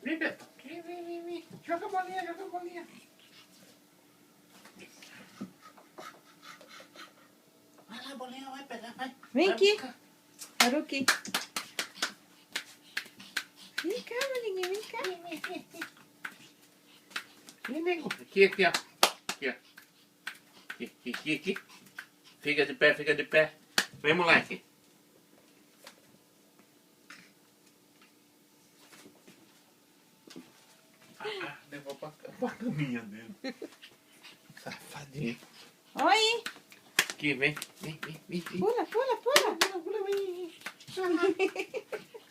Vem, Beto. Vem. Joga a bolinha. Vai lá, bolinha, vai pegar, vai. Vem vai aqui. Buscar. Haruki. Vem cá, amiguinho, vem cá. Vem, nego. Aqui, ó. Aqui. Fica de pé. Vem, moleque. Levou pra caminha dele. Safadinho. Oi. Aqui, vem. Pula.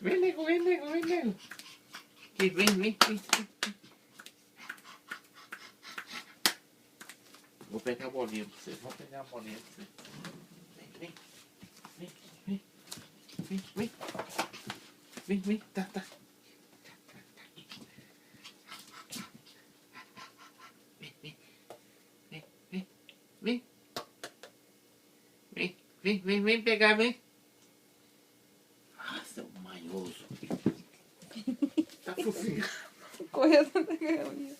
Vem. Vem, nego. Aqui, vem. Vou pegar a bolinha pra você. Vem. Tá. Vem pegar, vem. Ah, seu manhoso. Tá fofinho. Correu tanta galinha.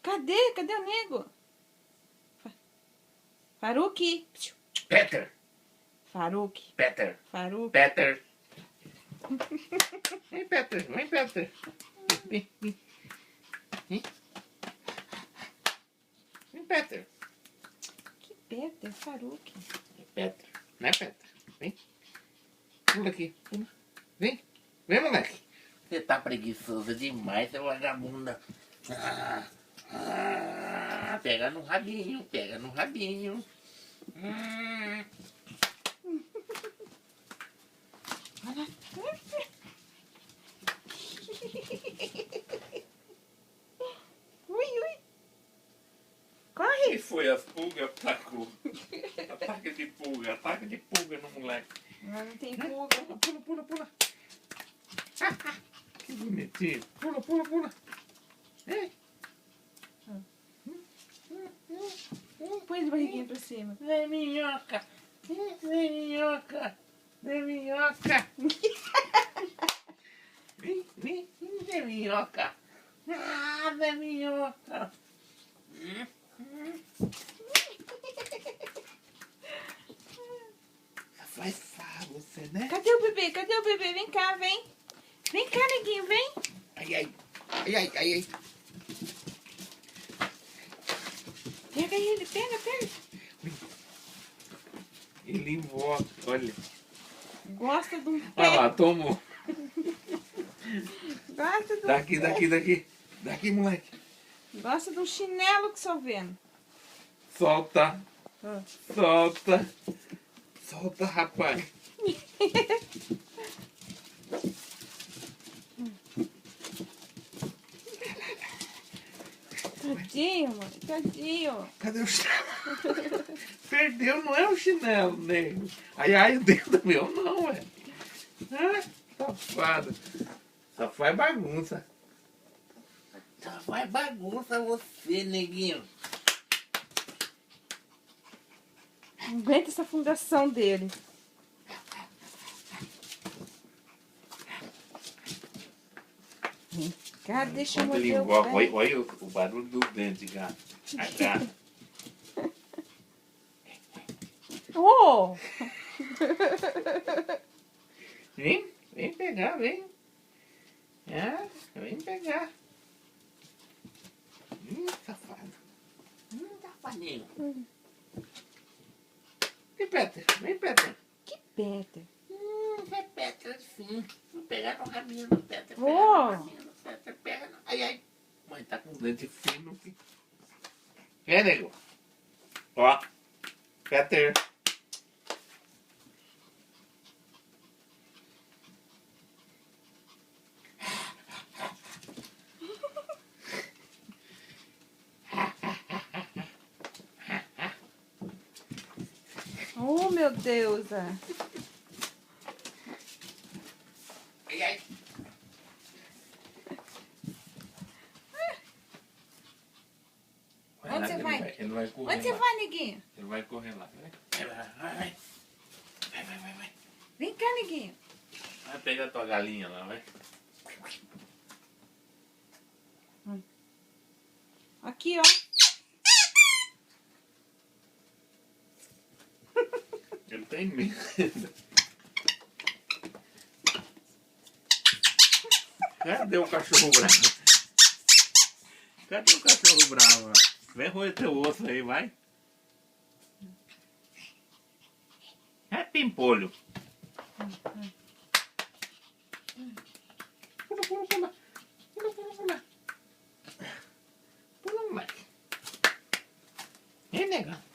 Cadê o nego? Haruki. Peter. Faruque. Peter. Faruque. Peter. Vem, Peter. Vem. Vem, Peter. Que Peter? Faruque. Peter. Não é Peter? Vem. Pula aqui. Pula. Vem, moleque. Você tá preguiçoso demais, seu vagabunda. Pega no rabinho. Olha. Ui. Corre. E foi as pulgas, atacou. Ataque de pulga no moleque. Mas não tem pulga. Pula. Que bonitinho. Pula. Ei. Põe de barriguinha pra cima. Vem, minhoca. Vem, minhoca. Vem, minhoca. Vem, minhoca. Faz farra você, né? Cadê o bebê? Vem cá, vem. Vem cá, neguinho, vem. Ai. Pega ele, pega. Ele invoca, olha. Gosta de um pé. Olha lá, tomou. Gosta de um Daqui. pé. Daqui, moleque. Gosta de um chinelo que só vendo. Solta, rapaz. Tadinho, mãe. Tadinho. Cadê o chinelo? Perdeu, não é o chinelo, nego. Ai, o dedo meu não, velho. Safado. Só faz bagunça. Só faz bagunça você, neguinho. Não aguenta essa fundação dele. Cara, deixa eu Quando ele morder o invoca, pé. olha o barulho do dente, gato. Oh! Vem pegar, vem. Vem pegar. Safado. Safadinho. Vem, Peter. Que Peter? É Peter, sim. Vou pegar no rabinho do Peter. Pega no... Ai. Mãe, tá com dente fino. Nego? Ó. Peter. Oh, meu Deus. Ai. Onde você vai? Ele vai correr. Onde você vai, neguinho? Ele vai correr lá. Vai. Vem cá, neguinho. Vai pegar tua galinha lá, vai. Aqui, ó. Ele tem medo. Cadê o cachorro bravo? Cadê o cachorro bravo? Vem roer teu osso aí, vai. É pimpolho. Pula, pula, pula. Pula, pula, pula. Pula, moleque. Vem, nega.